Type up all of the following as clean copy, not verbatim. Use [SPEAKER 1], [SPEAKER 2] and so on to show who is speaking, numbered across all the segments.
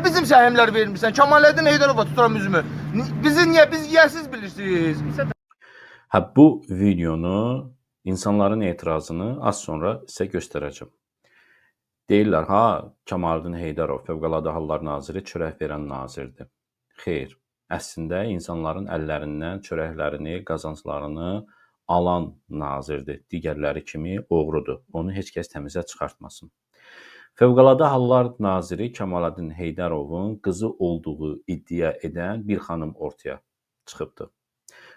[SPEAKER 1] Bizim səhmlər vermirsən. Kemaləddin Heydərova tuturam üzümü. Bizi niyə biz yiyəsiz bilirsiniz?
[SPEAKER 2] Bu videonu, insanların etirazını az sonra sizə göstərəcəm. Deyirlər, Kemaləddin Heydərov Fövqəladə Hallar Naziri çörək verən nazirdir. Xeyr, əslində insanların əllərindən çörəklərini, qazanclarını alan nazirdir. Digərləri kimi oğrudur. Onu heç kəs təmizə çıxartmasın. Fövqəladə Hallar Naziri Kemaləddin Heydərovun qızı olduğu iddia edən bir xanım ortaya çıxıbdır.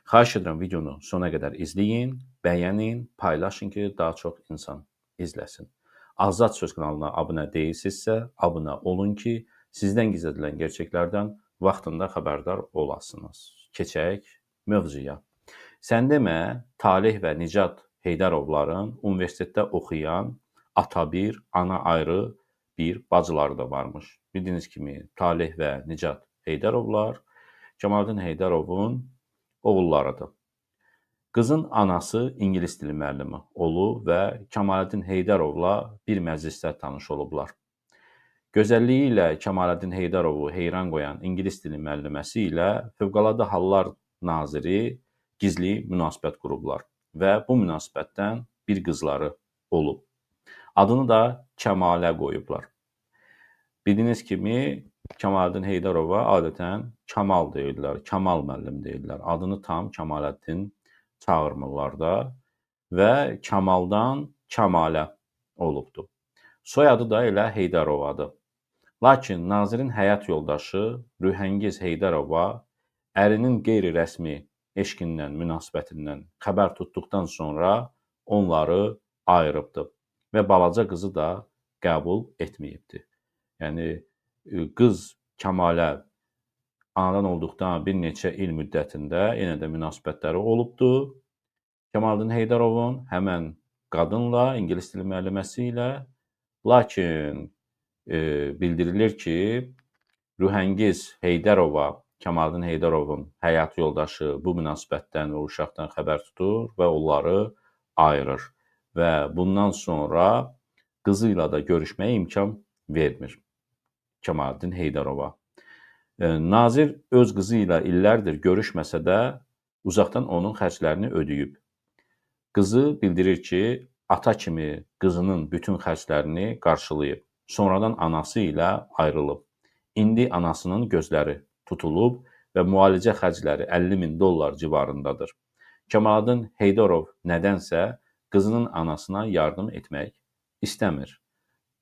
[SPEAKER 2] Xahiş edirəm videonu sona qədər izləyin, bəyənin, paylaşın ki, daha çox insan izləsin. Azad Söz kanalına abunə deyilsinizsə, abunə olun ki, sizdən gizlədilən gerçəklərdən vaxtında xəbərdar olasınız. Keçək mövzuya. Sən demə, Talih və Nicat Heydərovların universitetdə oxuyan ata bir, ana ayrı bir bacıları da varmış. Bildiyiniz kimi Talih və Nicat Heydərovlar Kemaləddin Heydərovun oğullarıdır. Qızın anası ingilis dili müəllimi olub və Kemaləddin Heydərovla bir məclisdə tanış olublar. Gözəlliyi ilə Kemaləddin Heydərovu heyran qoyan ingilis dili müəlliməsi ilə Fövqəladə Hallar Naziri gizli münasibət qurublar və bu münasibətdən bir qızları olub. Adını da Kəmalə qoyublar. Bildiyiniz kimi Kemaləddin Heydərova adətən Kamal deyirlər, Kamal müəllim deyirlər. Adını tam Kemaləddin çağırmırlar da və Kamaldan Kəmalə olubdur. Soyadı da elə Heydərovadır. Lakin nazirin həyat yoldaşı Rühəngiz Heydərova ərinin qeyri-rəsmi eşqindən, münasibətindən xəbər tutduqdan sonra onları ayırıbdır və balaca qızı da qəbul etməyibdir. Yəni, qız Kəmalə anadan olduqdan bir neçə il müddətində yenə də münasibətləri olubdur. Kemaləddin Heydərovun həmən qadınla, ingilis dili müəlliməsi ilə, lakin bildirilir ki, Rühəngiz Heydərova, Kemaləddin Heydərovun həyat yoldaşı bu münasibətdən və uşaqdan xəbər tutur və onları ayırır. Və bundan sonra qızı ilə də görüşməyə imkan vermir Kemaləddin Heydərova. Nazir öz qızı ilə illərdir görüşməsə də uzaqdan onun xərclərini ödəyib. Qızı bildirir ki, ata kimi qızının bütün xərclərini qarşılayıb. Sonradan anası ilə ayrılıb. İndi anasının gözləri tutulub və müalicə xərcləri $50.000 civarındadır. Kemaləddin Heydərov nədənsə qızının anasına yardım etmək istəmir.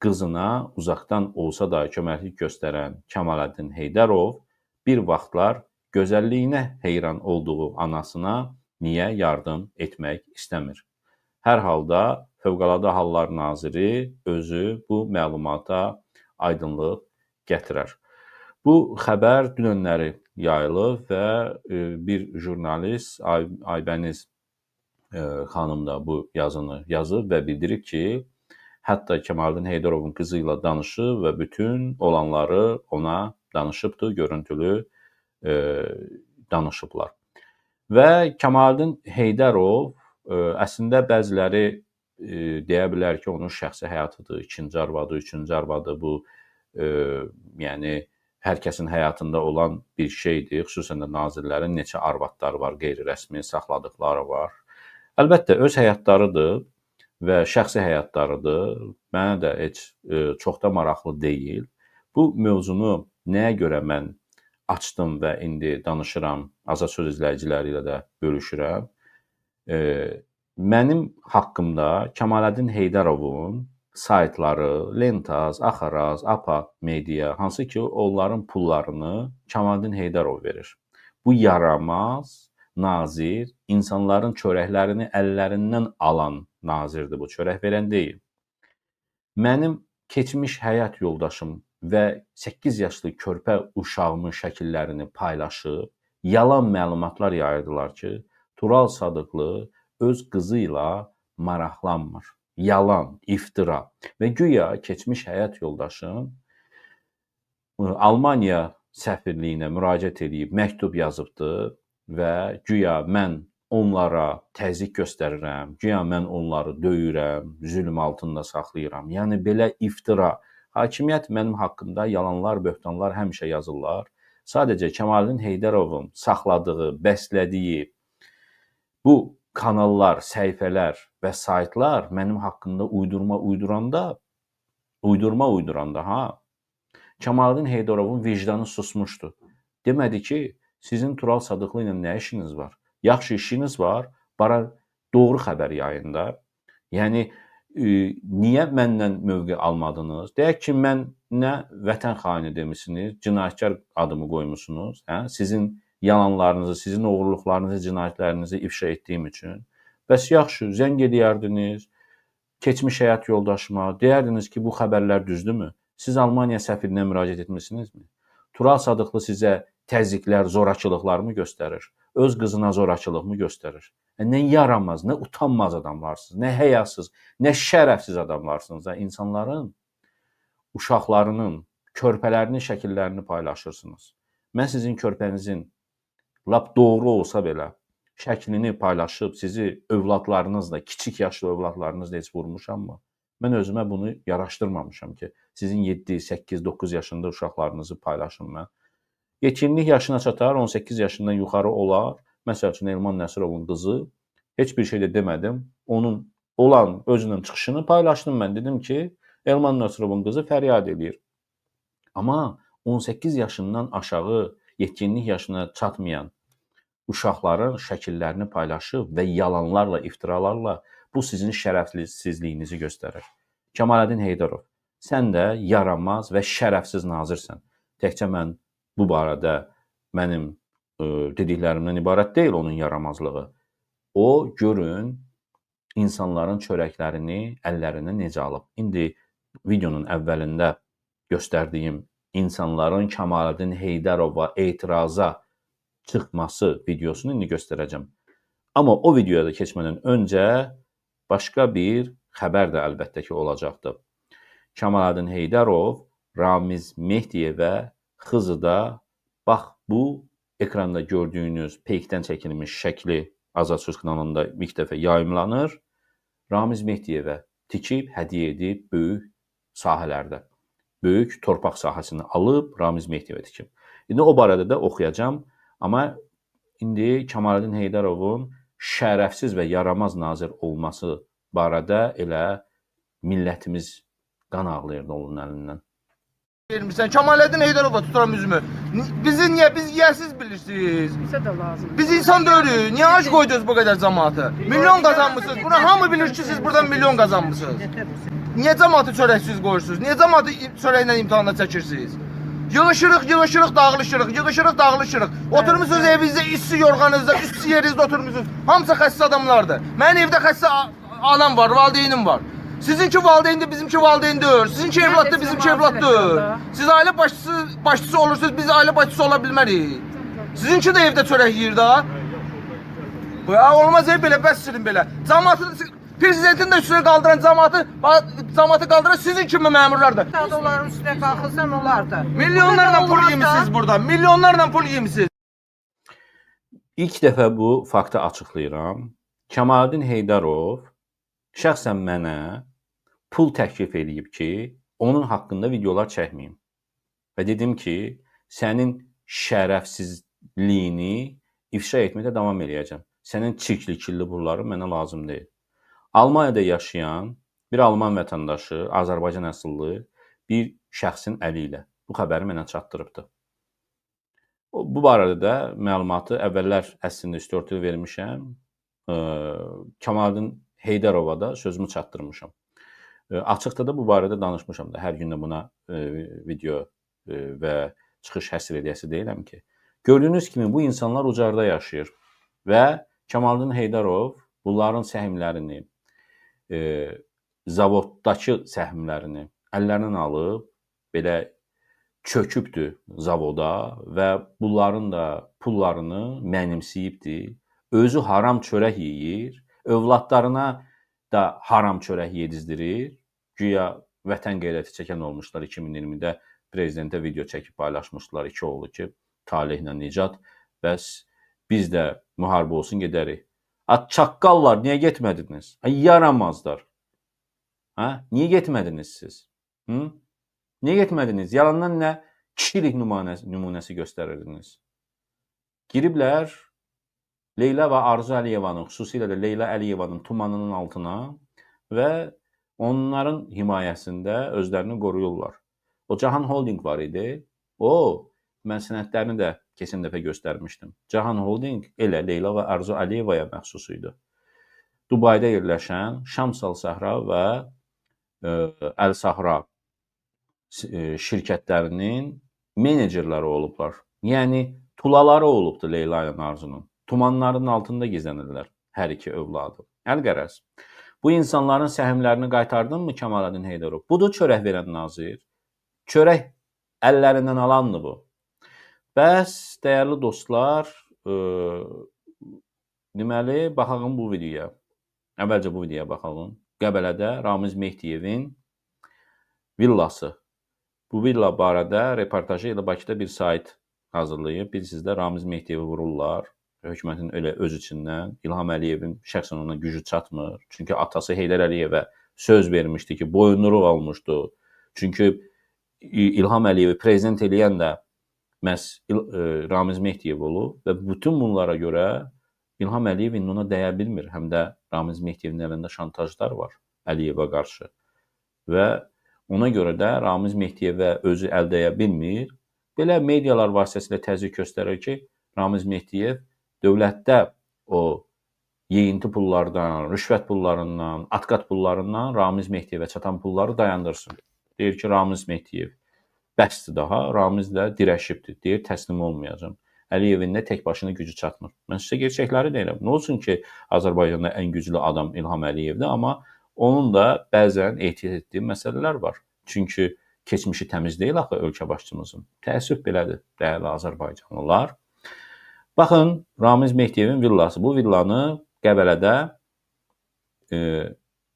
[SPEAKER 2] Qızına uzaqdan olsa da köməklik göstərən Kemaləddin Heydərov bir vaxtlar gözəlliyinə heyran olduğu anasına niyə yardım etmək istəmir? Hər halda Fövqəladə Hallar Naziri özü bu məlumata aydınlıq gətirər. Bu xəbər dünənləri yayılıb və bir jurnalist Aybəniz xanım da bu yazını yazıb və bildirib ki, hətta Kemaləddin Heydərovun qızı ilə danışıb və bütün olanları ona danışıbdır, görüntülü danışıblar. Və Kemaləddin Heydərov əslində bəziləri deyə bilər ki, onun şəxsi həyatıdır, ikinci arvadı, üçüncü arvadı bu, yəni hər kəsin həyatında olan bir şeydir. Xüsusən də nazirlərin neçə arvadları var, qeyri-rəsmi saxladıqları var. Əlbəttə, öz həyatlarıdır və şəxsi həyatlarıdır. Mənə də heç çox da maraqlı deyil. Bu mövzunu nəyə görə mən açdım və indi danışıram, Azad Söz izləyiciləri ilə də bölüşürəm. Mənim haqqımda Kemaləddin Heydərovun saytları, Lentaz, Axaraz, APA Media, hansı ki onların pullarını Kemaləddin Heydərov verir. Bu yaramaz nazir, insanların çörəklərini əllərindən alan nazirdir bu, çörək verən deyil. Mənim keçmiş həyat yoldaşım və 8 yaşlı körpə uşağımın şəkillərini paylaşıb, yalan məlumatlar yayırdılar ki, Tural Sadıqlı öz qızı ilə maraqlanmır. Yalan, iftira və güya keçmiş həyat yoldaşım Almaniya səfirliyinə müraciət edib, məktub yazıbdır və güya mən onlara təzyiq göstərirəm, güya mən onları döyürəm, zülm altında saxlayıram. Yəni belə iftira Hakimiyyət mənim haqqında yalanlar, böhtanlar həmişə yazırlar. Sadəcə Kemaləddin Heydərovun saxladığı, bəslədiyi bu kanallar, səhifələr və saytlar mənim haqqında uydurma uyduranda Kemaləddin Heydarovun vicdanı susmuşdu. Demədi ki, sizin Tural Sadıqlı ilə nə işiniz var? Yaxşı işiniz var, bara doğru xəbər yayın da. Yəni niyə məndən mövqe almadınız? Deyək ki, mən nə vətən xaini demisiniz, cinayətkar adımı qoymusunuz, hə? Sizin yalanlarınızı, sizin oğurluqlarınızı, cinayətlərinizi ifşa etdiyim üçün. Bəs yaxşı, zəng edərdiniz keçmiş həyat yoldaşıma, deyərdiniz ki, bu xəbərlər düzdürmü? Siz Almaniya səfirinə müraciət etmisinizmi? Tural Sadıqlı sizə təzyiqlər, zorakılıqlarımı göstərir. Öz qızına zorakılığımı göstərir. Nə yaramaz, nə utanmaz adamlarsınız, nə həyasız, nə şərəfsiz adamlarsınız. İnsanların uşaqlarının, körpələrinin şəkillərini paylaşırsınız. Mən sizin körpənizin lap doğru olsa belə şəklini paylaşıb sizi övladlarınızla, kiçik yaşlı övladlarınızla heç vurmuşammı? Mən özümə bunu yaraşdırmamışam ki, sizin 7, 8, 9 yaşında uşaqlarınızı paylaşım mən. Yetkinlik yaşına çatar, 18 yaşından yuxarı olar. Məsəl üçün Elman Nəsirovun qızı, heç bir şey də demədim. Onun olan özünün çıxışını paylaşdım mən. Dedim ki, Elman Nəsirovun qızı fəryad edir. Amma 18 yaşından aşağı yetkinlik yaşına çatmayan uşaqların şəkillərini paylaşıb və yalanlarla, iftiralarla bu sizin şərəfsizliyinizi göstərir. Kemaləddin Heydərov, sən də yaramaz və şərəfsiz nazirsən. Təkcə mən bu barədə mənim dediklərimdən ibarət deyil onun yaramazlığı. O, görün, insanların çörəklərini əllərindən necə alıb. İndi videonun əvvəlində göstərdiyim insanların Kemaləddin Heydərova etiraza çıxması videosunu indi göstərəcəm. Amma o videoya da keçmədən öncə başqa bir xəbər də əlbəttə ki olacaqdır. Kemaləddin Heydərov Ramiz Mehdiyevə Xızıda bax bu ekranda gördüyünüz peykdən çəkilmiş şəkli Azad Söz kanalında ilk dəfə yayımlanır. Ramiz Mehdiyevə tikib, hədiyyə edib böyük sahələrdə. Böyük torpaq sahəsini alıb Ramiz Mehdiyevə tikib. İndi o barədə də oxuyacağam. Amma indi Kemaləddin Heydərovun şərəfsiz və yaramaz nazir olması barədə elə millətimiz qan ağlayırdı onun əlindən.
[SPEAKER 1] Vermirsən Kemaləddin Heydərova tuturam üzümü. Bizi niyə biz yersiz bilirsiniz?
[SPEAKER 3] Bizə də lazım.
[SPEAKER 1] Biz insan deyilik. Niyə ac qoydunuz bu qədər cəmaatı? Milyon qazanmısınız. Buna hamı bilir ki siz buradan milyon qazanmısınız. Niyə cəmaatı çörəksiz qoyursunuz? Niyə cəmaatı çörəklə imtahana çəkirsiniz? Yığışırıq, dağılışırıq. Oturmuşsunuz evinizdə, üstü yorğanınızda, üstü yerinizdə oturmuşsunuz. Hamısı xəstə adamlardır. Mənim evdə xəstə anam var, valideynim var. Sizinki valideyndir, bizimki valideyn deyil. Sizinki evladdır, bizimki evlad deyil. Siz ailə başçısı olursunuz, biz ailə başçısı ola bilmərik. Sizinki də evdə çörək yeyir da. Ya olmaz belə, bəs sirin belə. Prezidentin də üstünə qaldıran cəmaatı qaldıran sizin kimi məmurlardır.
[SPEAKER 3] Onların üstünə qalxırsan olardı.
[SPEAKER 1] Milyonlarla pul yemişsiniz burada. Milyonlarla pul yemişsiniz.
[SPEAKER 2] İlk dəfə bu faktı açıqlayıram. Kemaləddin Heydərov şəxsən mənə pul təklif edib ki, onun haqqında videolar çəkməyim. Və dedim ki, sənin şərəfsizliyini ifşa etməkdə davam edəcəm. Sənin çirkli-kirli pulların mənə lazım deyil. Almaniyada yaşayan bir Alman vətəndaşı, Azərbaycan əsilli bir şəxsin əli ilə bu xəbəri mənə çatdırıbdı. Bu barədə də məlumatı əvvəllər əslində üstü örtülü vermişəm. Kemaləddin Heydərova da sözümü çatdırmışam. Açıqda da bu barədə danışmışam da. Hər gün də buna video və çıxış həsr edəsi deyiləm ki. Gördüyünüz kimi bu insanlar ucarda yaşayır və Kemaləddin Heydərov bunların səhmlərini, zavoddakı səhmlərini əllərindən alıb, belə çökübdür zavoda və bunların da pullarını mənimsəyibdir. Özü haram çörək yeyir, övladlarına da haram çörək yedizdirir. Güya vətən qeyrəti çəkən olmuşlar 2020-də prezidentə video çəkib paylaşmışlar. 2 oğlu ki, Talehlə Nicat. Bəs biz də müharibə olsun gedərik. Çaqqallar, niyə getmədiniz? Yaramazlar. Niyə getmədiniz siz? Niyə getmədiniz? Yalandan nə kişilik nümunəsi göstərirdiniz? Giriblər Leyla və Arzu Əliyevanın, xüsusilə də Leyla Əliyevanın tumanının altına və onların himayəsində özlərini qoruyurlar. O Cahan Holding var idi. Mən sənədlərini də keçən dəfə göstərmişdim. Cahan Holding elə Leyla və Arzu Əliyevaya məxsus idi. Dubayda yerləşən Şamsal Səhra və Əl Sahra şirkətlərinin menecerləri olublar. Yəni, tulaları olubdu Leyla ilə Arzunun. Tumanların altında gizlənirlər hər iki övladı. Əlqərəz. Bu insanların səhmlərini qaytardınmı Kəmaləddin Heydərov? Budur çörək verən nazir. Çörək əllərindən alandı bu. Bəs, dəyərli dostlar, deməli, baxalım bu videoya. Əvvəlcə bu videoya baxalım. Qəbələdə Ramiz Mehdiyevin villası. Bu villa barədə reportajı ilə Bakıda bir sayt hazırlayıb. Bilirsiniz də Ramiz Mehdiyevi vururlar. Hökumətin elə öz içindən. İlham Əliyevin şəxsən ona gücü çatmır. Çünki atası Heydər Əliyevə söz vermişdi ki, boyunduruq almışdı. Çünki İlham Əliyevi prezident eləyən də məhz Ramiz Mehdiyev olub və bütün bunlara görə İlham Əliyev indi ona dəyə bilmir. Həm də Ramiz Mehdiyevin əlində şantajlar var Əliyevə qarşı. Və ona görə də Ramiz Mehdiyevə özü əl dəyə bilmir. Belə medialar vasitəsilə təzyiq göstərir ki, Ramiz Mehdiyev dövlətdə o yeyinti pullardan, rüşvət pullarından, atqat pullarından Ramiz Mehdiyevə çatan pulları dayandırsın. Deyir ki, Ramiz Mehdiyev bəsdir daha, Ramiz də dirəşibdir. Deyir, təslim olmayacam. Əliyevin də tək başına gücü çatmır. Mən sizə gerçəkləri deyirəm. Nə olsun ki, Azərbaycanda ən güclü adam İlham Əliyevdir, amma onun da bəzən ehtiyat etdiyi məsələlər var. Çünki keçmişi təmiz deyil axı ölkə başçımızın. Təəssüf belədir, dəyərli Azərbaycanlılar. Baxın, Ramiz Mehdiyevin villası. Bu villanı Qəbələdə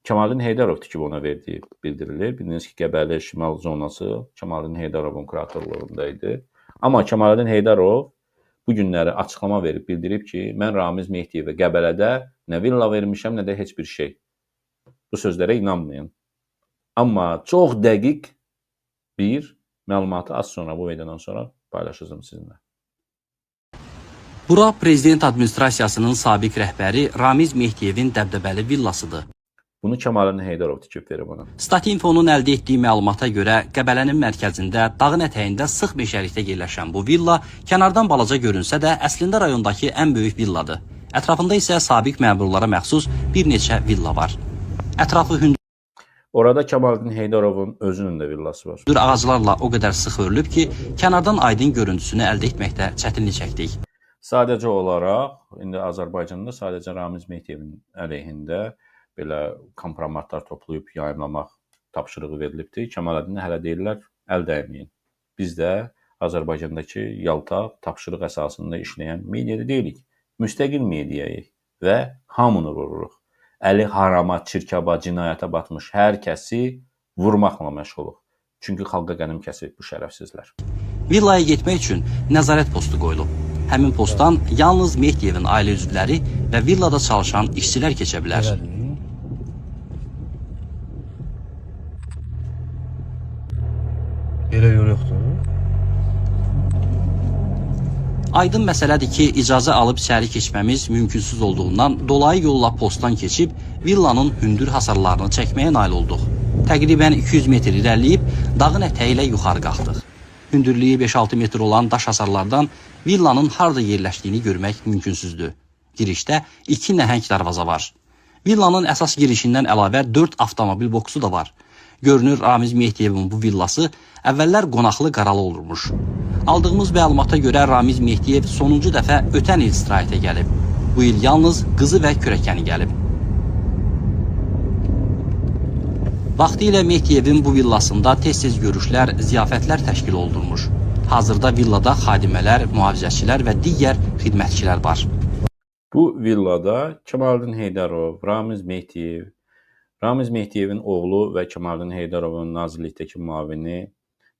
[SPEAKER 2] Kəmaləddin Heydərov tikib ona verdiyi bildirilir. Bildiniz ki, Qəbələ şimal zonası Kəmaləddin Heydarovun kuratorluğunda idi. Amma Kəmaləddin Heydərov bu günləri açıqlama verib, bildirib ki, mən Ramiz Mehdiyevə Qəbələdə nə villa vermişəm, nə də heç bir şey. Bu sözlərə inanmayın. Amma çox dəqiq bir məlumatı az sonra, bu videodan sonra paylaşacağım sizinlə.
[SPEAKER 4] Bura prezident administrasiyasının sabiq rəhbəri Ramiz Mehdiyevin dəbdəbəli villasıdır.
[SPEAKER 2] Bunu Kəmaləddin Heydərov tikib verib ona.
[SPEAKER 4] Statinfonun əldə etdiyi məlumata görə Qəbələnin mərkəzində, dağın ətəyində sıx meşəlikdə yerləşən bu villa kənardan balaca görünsə də əslində rayondakı ən böyük villadır. Ətrafında isə sabiq məmurlara məxsus bir neçə villa var. Ətrafı hündür
[SPEAKER 2] Orada Kəmaləddin Heydarovun özünün də villası var.
[SPEAKER 4] ağaclarla o qədər sıx örülüb ki, kənardan aydın görüntüsünü əldə etməkdə çətinlik çəkdik.
[SPEAKER 2] Sadəcə olaraq, indi Azərbaycanda sadəcə Ramiz Mehdiyevin əleyhində belə kompromatlar toplayıb yayımlamaq tapşırığı verilibdir. Kəmaləddinə hələ deyirlər, əl dəyməyin. Biz də Azərbaycandakı yaltaq tapşırıq əsasında işləyən mediada deyilik. Müstəqil mediyayıq və hamını vururuq. Əli harama, çirkaba, cinayətə batmış hər kəsi vurmaqla məşğuluq. Çünki xalqa qənim kəsib bu şərəfsizlər.
[SPEAKER 4] Villaya getmək üçün nəzarət postu qoyulub. Həmin postdan yalnız Mehdiyevin ailə üzvləri və villada çalışan işçilər keçə bilər.
[SPEAKER 5] Elə yol yoxdur.
[SPEAKER 4] Aydın məsələdir ki, icazə alıb içəri keçməmiz mümkünsüz olduğundan dolayı yolla postdan keçib villanın hündür hasarlarını çəkməyə nail olduq. Təqribən 200 metr irəliyib dağın ətəyi ilə yuxarı qalxdıq. Hündürlüyü 5-6 metr olan daş hasarlardan villanın harda yerləşdiyini görmək mümkünsüzdür. Girişdə 2 nəhəng darvaza var. Villanın əsas girişindən əlavə 4 avtomobil boksu da var. Görünür, Ramiz Mehdiyevin bu villası əvvəllər qonaqlı qaralı olurmuş. Aldığımız məlumata görə Ramiz Mehdiyev sonuncu dəfə ötən il istirahətə gəlib. Bu il yalnız qızı və kürəkəni gəlib. Vaxtilə Mehdiyevin bu villasında tez-tez görüşlər, ziyafətlər təşkil olunmuş. Hazırda villada xadimələr, mühafizəçilər və digər xidmətçilər var.
[SPEAKER 2] Bu villada Kəmaləddin Heydərov, Ramiz Mehdiyevin oğlu və Kəmaləddin Heydarovun nazirlikdəki müavini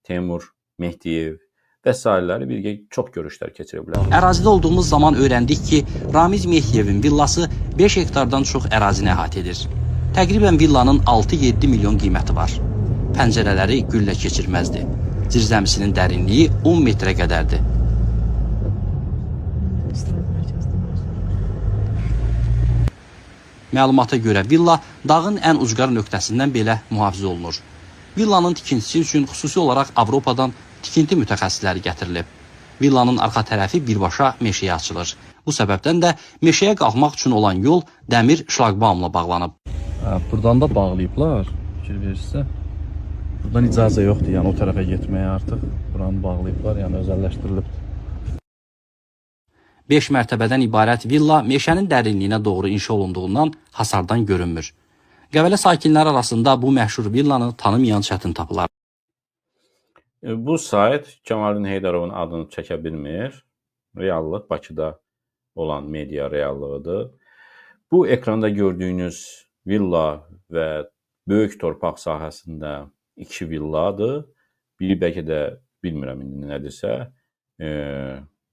[SPEAKER 2] Teymur Mehdiyev və sairələri birgə çox görüşlər keçiriblər.
[SPEAKER 4] Ərazidə olduğumuz zaman öyrəndik ki, Ramiz Mehdiyevin villası 5 hektardan çox ərazini əhatə edir. Təqribən villanın 6-7 milyon qiyməti var. pəncərələri güllə keçirməzdi. Zirzəmisinin dərinliyi 10 metrə qədərdir. Məlumata görə villa dağın ən ucqar nöqtəsindən belə mühafizə olunur. Villanın tikintisi üçün xüsusi olaraq Avropadan tikinti mütəxəssisləri gətirilib. Villanın arxa tərəfi birbaşa meşəyə açılır. Bu səbəbdən də meşəyə qalxmaq üçün olan yol dəmir şlaqbaumla bağlanıb.
[SPEAKER 5] Buradan da bağlayıblar, fikir verirsə. Buradan icazə yoxdur, yəni o tərəfə getməyə artıq. Buranı bağlayıblar, yəni özəlləşdirilib.
[SPEAKER 4] 5 mərtəbədən ibarət villa meşənin dərinliyinə doğru inşa olunduğundan hasardan görünmür. Qəbələ sakinləri arasında bu məşhur villanı tanımayan çətin tapılar.
[SPEAKER 2] Bu sayt Kemalettin Heydarovun adını çəkə bilmir. Reallıq Bakıda olan media reallığıdır. Bu ekranda gördüyünüz villa və böyük torpaq sahəsində 2 villadır. Biri bəlkə də bilmirəm indi nədirsə.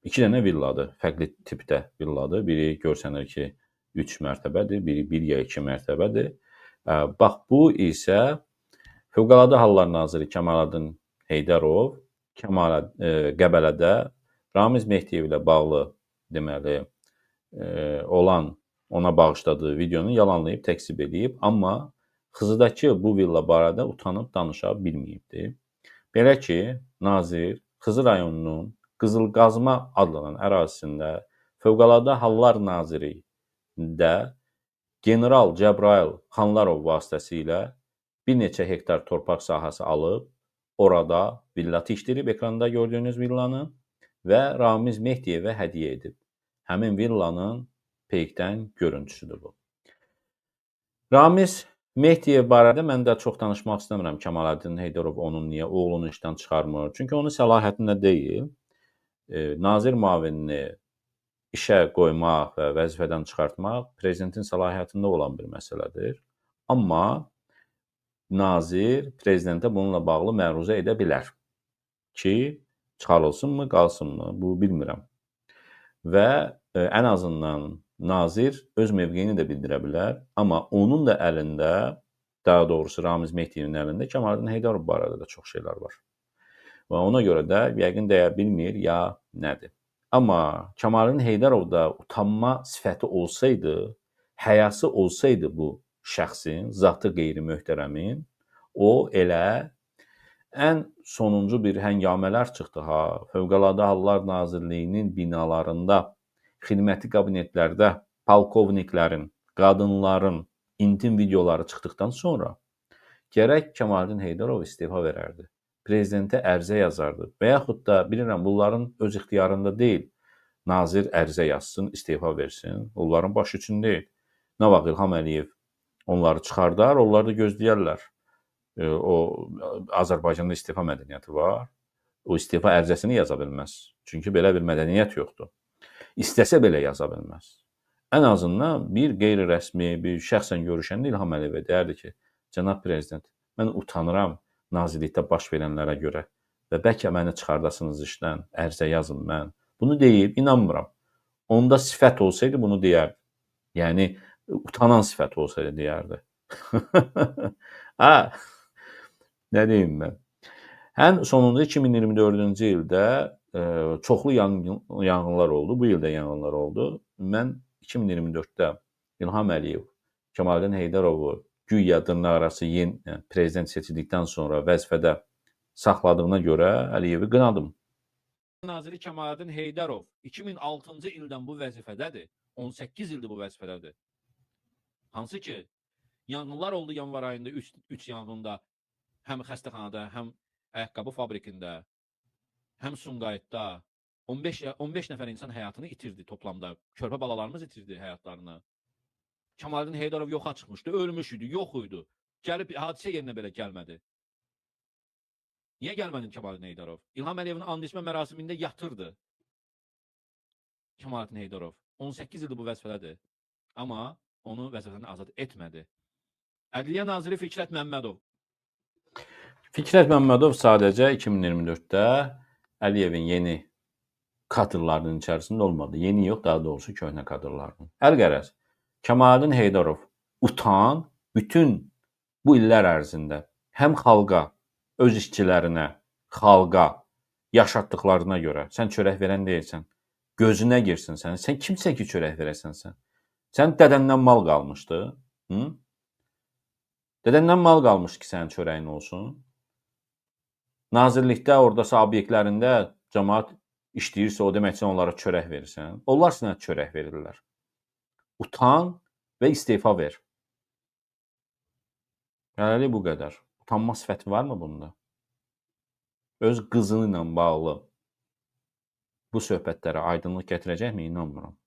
[SPEAKER 2] 2 dənə villadır, fərqli tipdə villadır. Biri görsənir ki 3 mərtəbədir, biri 1 ya 2 mərtəbədir. Bax bu isə Fövqəladə Hallar Naziri Kemalettin Heydarov Qəbələdə Ramiz Mehdiyev ilə bağlı deməli olan ona bağışladığı videonu yalanlayıb, təkzib edib, amma Xızıdakı bu villa barədə utanıb danışa bilməyibdi. Belə ki, nazir Xızı rayonunun Qızılqazma adlanan ərazisində Fövqəladə Hallar Nazirində General Cəbrayıl Xanlarov vasitəsilə bir neçə hektar torpaq sahəsi alıb, orada villa tikdirib, ekranda gördüyünüz villanı və Ramiz Mehdiyevə hədiyyə edib. Həmin villanın peykdən görüntüsüdür bu. Ramiz Mehdiyev barədə mən də çox danışmaq istəmirəm. Kemalettin Heydarov onun niyə oğlunu işdən çıxarmır? Çünki onun səlahiyyətində deyil. Nazir müavinini işə qoymaq və vəzifədən çıxartmaq prezidentin səlahiyyətində olan bir məsələdir. Amma nazir prezidentə bununla bağlı məruzə edə bilər ki, çıxarılsınmı, qalsınmı, bu bilmirəm. Və ən azından nazir öz mövqeyini də bildirə bilər, amma onun da əlində, daha doğrusu Ramiz Mehdiyevin əlində Kemalettin Heydarov barədə də çox şeylər var. Və ona görə də yəqin deyə bilmir ya nədir. Amma Kemalettin Heydarovda utanma sifəti olsaydı, həyası olsaydı bu şəxsin, zatı qeyri-möhtərəmin, o elə ən sonuncu bir həngamələr çıxdı ha. Fövqəladə Hallar Nazirliyinin binalarında, xidməti kabinetlərdə polkovniklərin, qadınların intim videoları çıxdıqdan sonra gərək Kemalettin Heydarov istefa verərdi. Prezidentə ərizə yazardı. Və yaxud da bilirəm, bunların öz ixtiyarında deyil. Nazir ərizə yazsın, istefa versin. Onların başı üçün deyil. Nə vaxt İlham Əliyev onları çıxardar, onlar da gözləyərlər. O Azərbaycanda istefa mədəniyyəti var. O istefa ərizəsini yaza bilməz. Çünki belə bir mədəniyyət yoxdur. İstəsə belə yaza bilməz. Ən azından bir qeyri-rəsmi, bir şəxsən görüşəndə İlham Əliyevə deyərdi ki, cənab prezident, mən utanıram nazirlikdə baş verənlərə görə və bəlkə məni çıxardasınız işdən, ərizə yazın mən. Bunu deyib, inanmıram. Onda sifət olsaydı bunu deyərdi. Yəni, utanan sifət olsaydı deyərdi. Nə deyim mən? Ən sonunda 2024-cü ildə çoxlu yanğınlar oldu. Bu ildə yanğınlar oldu. Mən 2024-də İlham Əliyev, Kemalettin Heydarovu güya dırnaqarası prezident seçildikdən sonra vəzifədə saxladığına görə Əliyevi qınadım.
[SPEAKER 6] Naziri Kemalettin Heydarov 2006-cı ildən bu vəzifədədir. 18 ildir bu vəzifədədir. Hansı ki, yanğınlar oldu yanvar ayında 3 yanğında. Həm xəstəxanada, həm ayaqqabı fabrikində, həm Sumqayıtda 15 nəfər insan həyatını itirdi toplamda. Körpə balalarımız itirdi həyatlarını. Kemalettin Heydarov yoxa çıxmışdı, ölmüş idi, yox idi. Gəlib hadisə yerinə belə gəlmədi. Niyə gəlmədin Kemalettin Heydarov? İlham Əliyevin and içmə mərasimində yatırdı. Kemalettin Heydarov 18 ildir bu vəzifədədir. Amma onu vəzifədən azad etmədi. Ədliyyə Naziri Fikrət Məmmədov.
[SPEAKER 2] Fikrət Məmmədov sadəcə 2024-də Əliyevin yeni kadrlarının içərisində olmadı. Yeni yox, daha doğrusu köhnə kadrlarının. Əlqərəz, Kemalettin Heydarov utan, bütün bu illər ərzində həm xalqa, öz işçilərinə, xalqa yaşatdıqlarına görə sən çörək verən deyilsən. Gözünə girsin sənin. Sən kimsən ki, çörək verəsən sən? Sən dədəndən mal qalmışdı. Hı? Dədəndən mal qalmış ki, sənin çörəyin olsun. Nazirlikdə, oradasa obyektlərində cəmaət işləyirsə, o demək üçün onlara çörək verirsən. Onlar sənə çörək verirlər. Utan və istefa ver. Hələlik bu qədər. Utanma sifəti varmı bunda? Öz qızı ilə bağlı bu söhbətlərə aydınlıq gətirəcəkmi? İnanmıram.